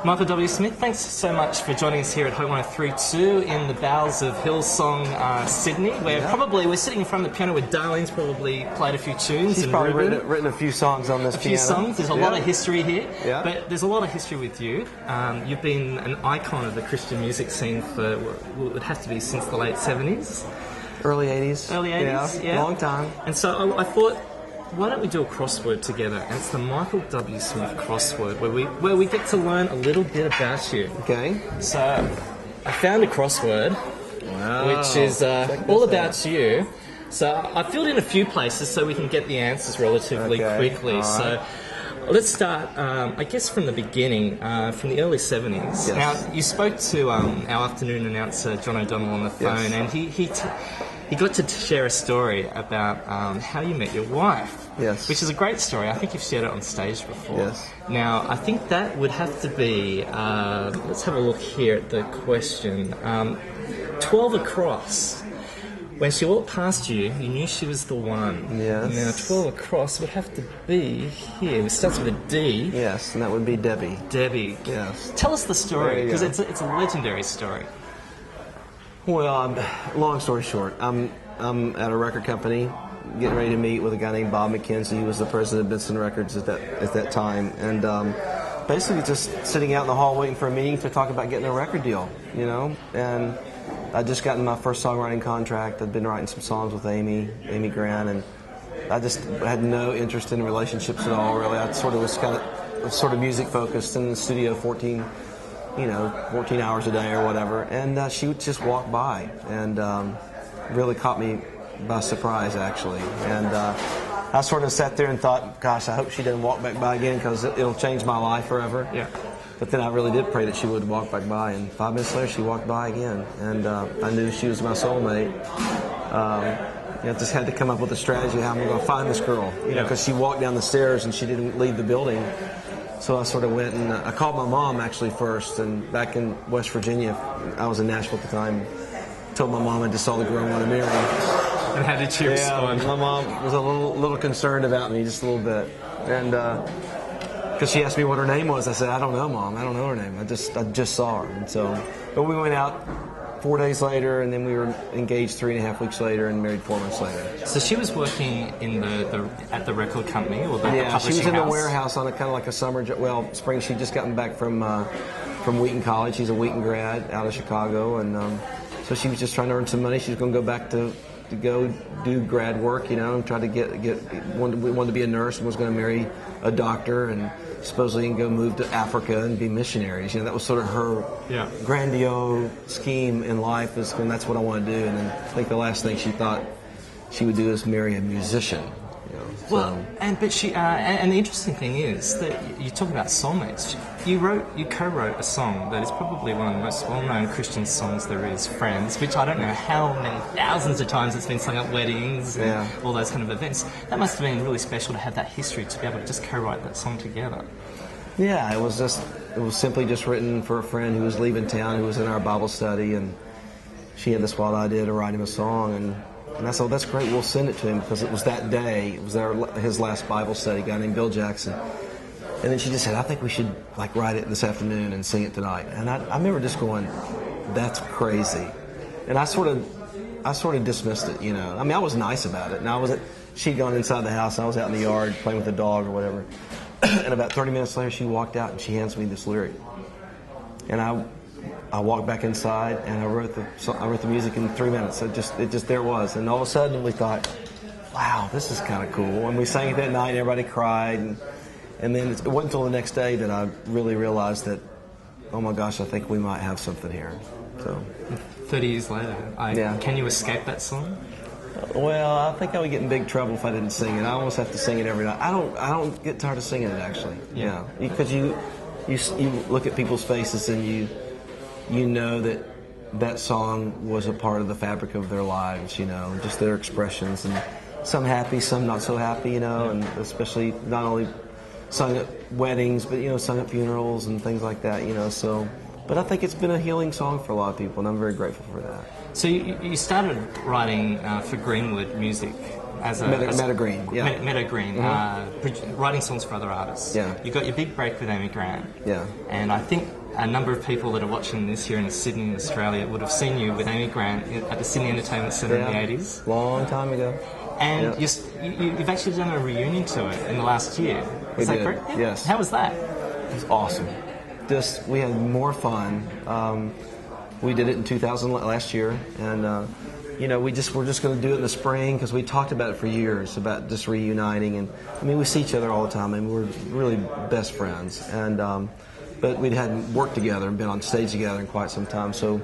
Michael W. Smith, thanks so much for joining us here at Home 103.2 in the bowels of Hillsong, Sydney, where we're sitting in front of the piano where Darlene's probably played a few tunes. She's probably written a few songs on this piano. A few songs. There's a lot of history here, but there's a lot of history with you. You've been an icon of the Christian music scene for what would have to be since the late 70s. Early 80s. Early 80s, yeah. Long time. And so I thought, why don't we do a crossword together? And it's the Michael W. Smith crossword, where we get to learn a little bit about you. Okay. So I found a crossword, which is all about you. So I filled in a few places so we can get the answers relatively quickly. Right. So let's start, I guess, from the beginning, from the early 70s. Yes. Now, you spoke to our afternoon announcer, John O'Donnell, on the phone, and he got to share a story about how you met your wife. Yes. Which is a great story. I think you've shared it on stage before. Yes. Now, I think that would have to be, let's have a look here at the question. 12 across. When she walked past you, you knew she was the one. Yes. Now, 12 across would have to be here. It starts with a D. Yes, and that would be Debbie. Debbie. Yes. Tell us the story, because it's a legendary story. Well, long story short, I'm at a record company getting ready to meet with a guy named Bob McKenzie, who was the president of Benson Records at that time, and basically just sitting out in the hall waiting for a meeting to talk about getting a record deal, you know. And I'd just gotten my first songwriting contract. I'd been writing some songs with Amy Grant, and I just had no interest in relationships at all, really. I sort of was kind of music focused in the studio 14 hours a day or whatever. And she would just walk by and really caught me by surprise, actually. And I sort of sat there and thought, gosh, I hope she doesn't walk back by again, because it'll change my life forever. Yeah. But then I really did pray that she would walk back by, and 5 minutes later she walked by again. And I knew she was my soulmate. I just had to come up with a strategy how I'm going to find this girl, because she walked down the stairs and she didn't leave the building. So I sort of went and I called my mom actually first, and back in West Virginia, I was in Nashville at the time, told my mom I just saw the girl I want to marry. And how did she respond? My mom was a little concerned about me, just a little bit. And because she asked me what her name was, I said, I don't know, Mom, I don't know her name. I just saw her. And so, but we went out 4 days later, and then we were engaged 3.5 weeks later and married 4 months later. So she was working in at the record company, or the publishing house? Yeah, she was in the warehouse on a kind of like a summer job. Well, spring. She'd just gotten back from Wheaton College. She's a Wheaton grad out of Chicago, and so she was just trying to earn some money. She was going to go back to go do grad work, and try to wanted to be a nurse and was going to marry a doctor and supposedly go move to Africa and be missionaries. That was sort of her grandiose scheme in life, and that's what I want to do. And then I think the last thing she thought she would do is marry a musician. Well, and the interesting thing is that you talk about soulmates. You co-wrote a song that is probably one of the most well-known Christian songs there is, "Friends," which I don't know how many thousands of times it's been sung at weddings and all those kind of events. That must have been really special to have that history, to be able to just co-write that song together. Yeah, it was simply just written for a friend who was leaving town, who was in our Bible study, and she had this wild idea to write him a song, and I said, well, that's great, we'll send it to him, because it was that day, it was his last Bible study, a guy named Bill Jackson. And then she just said, I think we should write it this afternoon and sing it tonight. And I remember just going, that's crazy. And I sort of dismissed it, I was nice about it. And she'd gone inside the house, and I was out in the yard playing with the dog or whatever. And about 30 minutes later, she walked out and she hands me this lyric. And I walked back inside, and I wrote the music in 3 minutes. It just there it was. And all of a sudden we thought, wow, this is kind of cool. And we sang it that night, and everybody cried. And then it wasn't until the next day that I really realized that, oh my gosh, I think we might have something here. So 30 years later, can you escape that song? Well, I think I would get in big trouble if I didn't sing it. I almost have to sing it every night. I don't get tired of singing it, actually. Yeah, because you look at people's faces and you know that song was a part of the fabric of their lives, just their expressions, and some happy, some not so happy, and especially not only sung at weddings, but sung at funerals and things like that, so. But I think it's been a healing song for a lot of people, and I'm very grateful for that. So you started writing for Greenwood Music as a Meta Green, yeah. Meta Green, writing songs for other artists. Yeah. You got your big break with Amy Grant. Yeah. And I think a number of people that are watching this here in Sydney, Australia, would have seen you with Amy Grant at the Sydney Entertainment Centre in the 80s. Long time ago. And you've actually done a reunion to it in the last year. We Is that did, correct? Yeah. yes. How was that? It was awesome. We had more fun. We did it in 2000 last year, and we're just going to do it in the spring because we talked about it for years about just reuniting. And I mean, we see each other all the time, and we're really best friends. And but we hadn't worked together and been on stage together in quite some time, so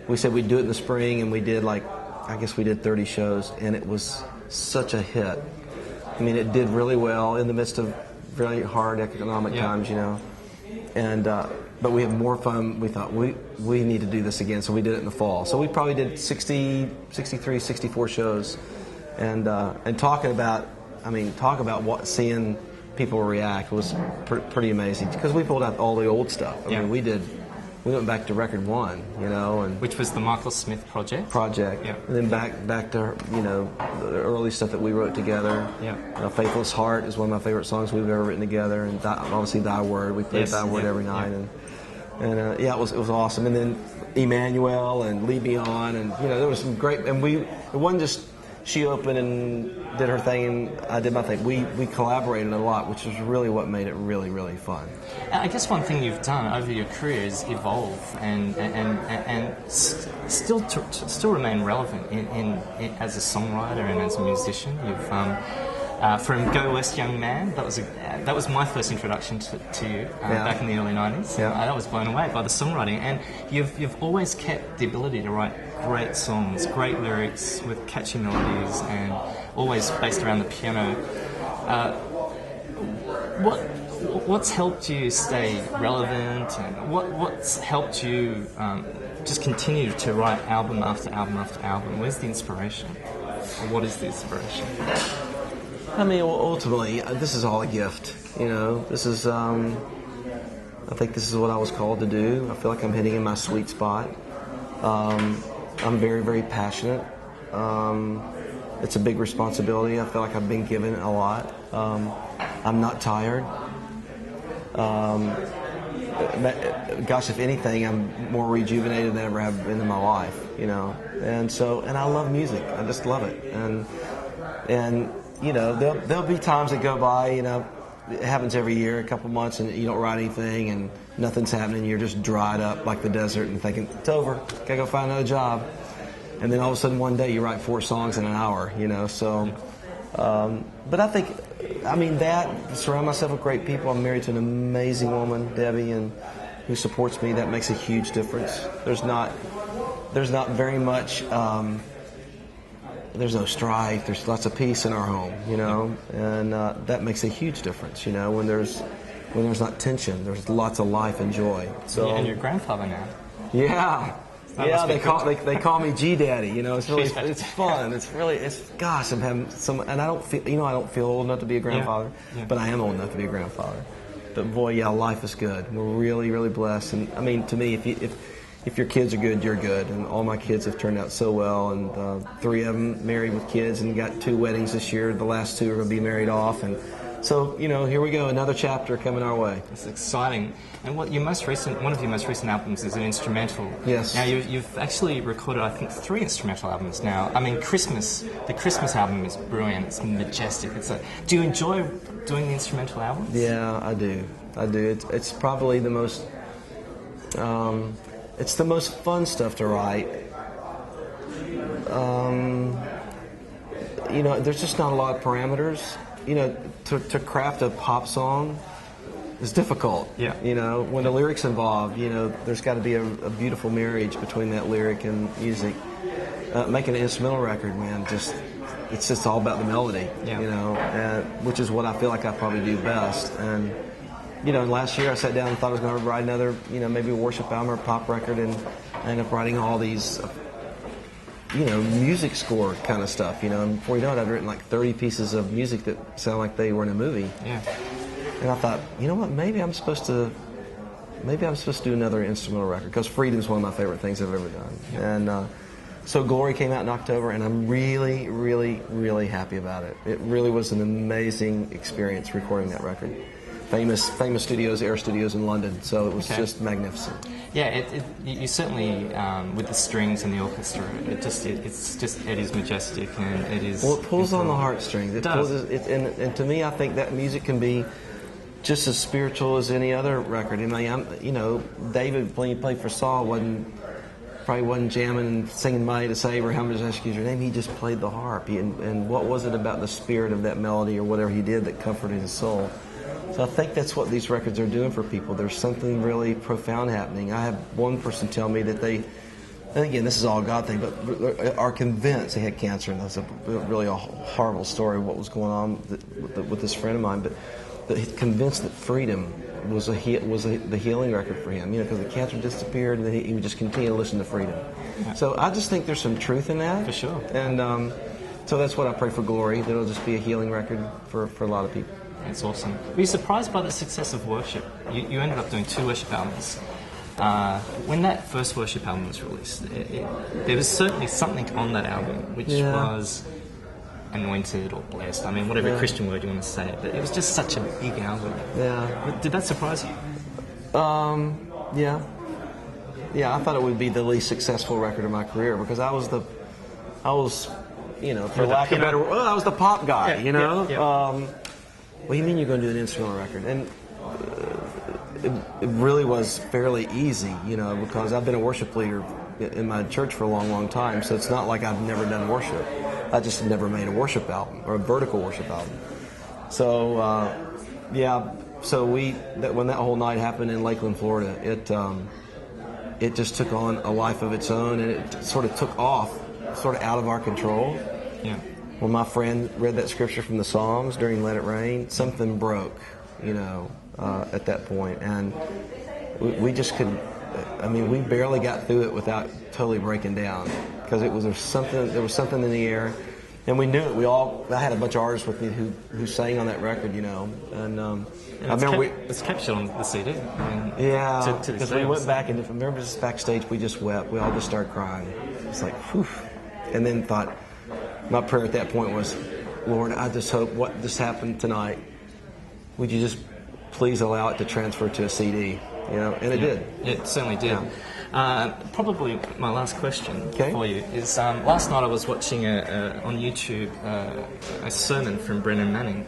we said we'd do it in the spring, and we did I guess we did 30 shows, and it was such a hit. I mean, it did really well in the midst of very hard economic times, And but we had more fun. We thought we need to do this again, so we did it in the fall. So we probably did 60, 63, 64 shows, and talk about seeing people react was pretty amazing because we pulled out all the old stuff. I mean, we went back to record one, and which was the Michael Smith project. Yeah. And then back to the early stuff that we wrote together. Yeah. Faithless Heart is one of my favorite songs we've ever written together, and obviously Thy Word. We played Thy Word every night, and it was awesome. And then Emmanuel and Lead Me On, and there was some great. And it wasn't just she opened and did her thing, and I did my thing. We collaborated a lot, which was really what made it really, really fun. I guess one thing you've done over your career is evolve and still remain relevant in as a songwriter and as a musician. You've from Go West Young Man, that was my first introduction to you back in the early 90s. Yeah. I was blown away by the songwriting, and you've always kept the ability to write great songs, great lyrics with catchy melodies, and always based around the piano. What's helped you stay relevant, and what's helped you just continue to write album after album after album? Where's the inspiration? Or what is the inspiration? I mean, ultimately, this is all a gift. This is. I think this is what I was called to do. I feel like I'm hitting in my sweet spot. I'm very, very passionate. It's a big responsibility. I feel like I've been given a lot. I'm not tired. Gosh, if anything, I'm more rejuvenated than I ever have been in my life. And I love music. I just love it. And there'll be times that go by. It happens every year, a couple months, and you don't write anything, and nothing's happening. You're just dried up like the desert, and thinking it's over. Gotta go find another job. And then all of a sudden, one day, you write 4 songs in an hour. So. But I think, surround myself with great people. I'm married to an amazing woman, Debbie, and who supports me. That makes a huge difference. There's not very much. There's no strife. There's lots of peace in our home, and that makes a huge difference. When there's not tension, there's lots of life and joy. So, and your grandfather now. Yeah. Yeah, they call me G Daddy. It's really it's fun. Gosh, I'm having some, and I don't feel old enough to be a grandfather, but I am old enough to be a grandfather. But boy, life is good. We're really, really blessed. And to me, if your kids are good, you're good. And all my kids have turned out so well, and 3 of them married with kids, and got 2 weddings this year. The last 2 are going to be married off, and so here we go, another chapter coming our way. It's exciting. And one of your most recent albums is an instrumental. Yes. Now you've actually recorded, I think, 3 instrumental albums now. I mean, the Christmas album is brilliant. It's majestic. Do you enjoy doing the instrumental albums? Yeah, I do. It's probably the most. It's the most fun stuff to write. There's just not a lot of parameters. To craft a pop song is difficult. Yeah. When the lyrics involved, there's got to be a beautiful marriage between that lyric and music. Making an instrumental record, man, it's just all about the melody. Yeah. Which is what I feel like I probably do best. And last year I sat down and thought I was going to write another, maybe a worship album or a pop record, and I ended up writing all these. Music score kind of stuff, and before you know it, I'd written like 30 pieces of music that sound like they were in a movie. Yeah. And I thought, what, maybe I'm supposed to do another instrumental record, because freedom is one of my favorite things I've ever done. Yeah. And So Glory came out in October, and I'm really, really, really happy about it. It really was an amazing experience recording that record. Famous studios, Air Studios in London. So it was just magnificent. Yeah, you certainly with the strings and the orchestra, it is majestic, and it is. Well, it pulls on the heartstrings. It does. And to me, I think that music can be just as spiritual as any other record. I mean, David, when he played for Saul, probably wasn't jamming and singing Mighty to Save or How Much Excuse Your Name. He just played the harp. And what was it about the spirit of that melody or whatever he did that comforted his soul? So I think that's what these records are doing for people. There's something really profound happening. I had one person tell me that they, and again, this is all a God thing, but are convinced they had cancer, and that's really a horrible story of what was going on with this friend of mine, but he's convinced that Freedom was the healing record for him, because the cancer disappeared, and he would just continue to listen to Freedom. Yeah. So I just think there's some truth in that. For sure. And so that's what I pray for Glory, that it'll just be a healing record for a lot of people. That's awesome. Were you surprised by the success of worship? You ended up doing 2 worship albums. When that first worship album was released, there was certainly something on that album which was anointed or blessed. I mean, whatever Christian word you want to say, but it was just such a big album. Yeah. Did that surprise you? Yeah. Yeah, I thought it would be the least successful record of my career because I was, for lack of a better word, I was the pop guy, Yeah. What do you mean you're going to do an instrumental record? And it really was fairly easy, because I've been a worship leader in my church for a long, long time. So it's not like I've never done worship. I just never made a worship album or a vertical worship album. So, So when that whole night happened in Lakeland, Florida, it just took on a life of its own, and it sort of took off, sort of out of our control. Yeah. When my friend read that scripture from the Psalms during Let It Rain, something broke, at that point. And we just couldn't, we barely got through it without totally breaking down because there was something in the air. And we knew it. I had a bunch of artists with me who sang on that record, and I remember it's captured on the CD. Because we went back and remember just backstage, we just wept. We all just started crying. It's like, whew. And then my prayer at that point was, Lord, I just hope what just happened tonight, would you just please allow it to transfer to a CD? And it did. It certainly did. Yeah. Probably my last question for you is, last night I was watching on YouTube a sermon from Brennan Manning.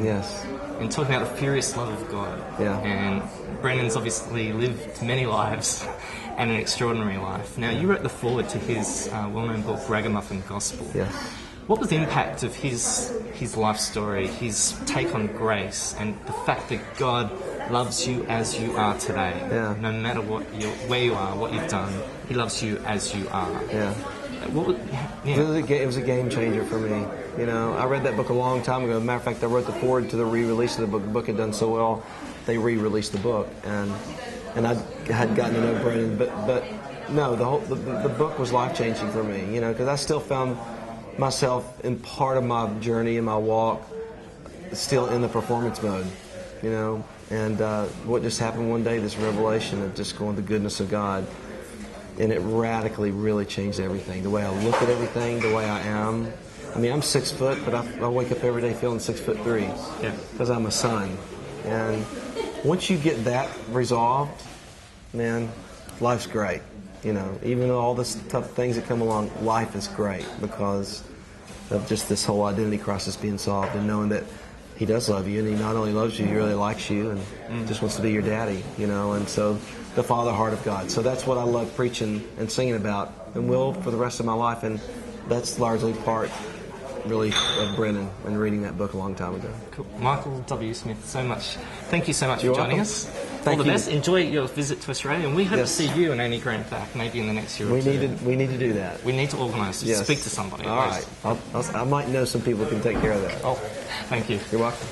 Yes. And talking about the furious love of God. Yeah. And Brennan's obviously lived many lives and an extraordinary life. Now, you wrote the foreword to his well-known book, Ragamuffin Gospel. Yes. What was the impact of his life story, his take on grace, and the fact that God loves you as you are today? Yeah. No matter where you are, what you've done, He loves you as you are. Yeah. It was a game changer for me. I read that book a long time ago. As a matter of fact, I wrote the foreword to the re-release of the book. The book had done so well, they re-released the book, and I had gotten to know Brennan, but no, the book was life changing for me. Because I still found myself in part of my journey and my walk still in the performance mode, and what just happened one day, this revelation of just going the goodness of God, and it radically really changed everything, the way I look at everything, the way I am. I'm 6 foot, but I wake up every day feeling 6'3", because I'm a son. And once you get that resolved, man, life's great. Even though all the tough things that come along, life is great because of just this whole identity crisis being solved and knowing that He does love you, and He not only loves you, He really likes you and just wants to be your daddy, and so the Father heart of God. So that's what I love preaching and singing about and will for the rest of my life, and that's largely part really of Brennan and reading that book a long time ago. Cool. Michael W. Smith, thank you so much You're for joining welcome. us. Thank All the you. best. Enjoy your visit to Australia, and we hope to see you and Annie Grant back maybe in the next year or two. We need to do that. We need to organise to Yes. speak to somebody. All right. I might know some people who can take care of that. Oh, thank you. You're welcome.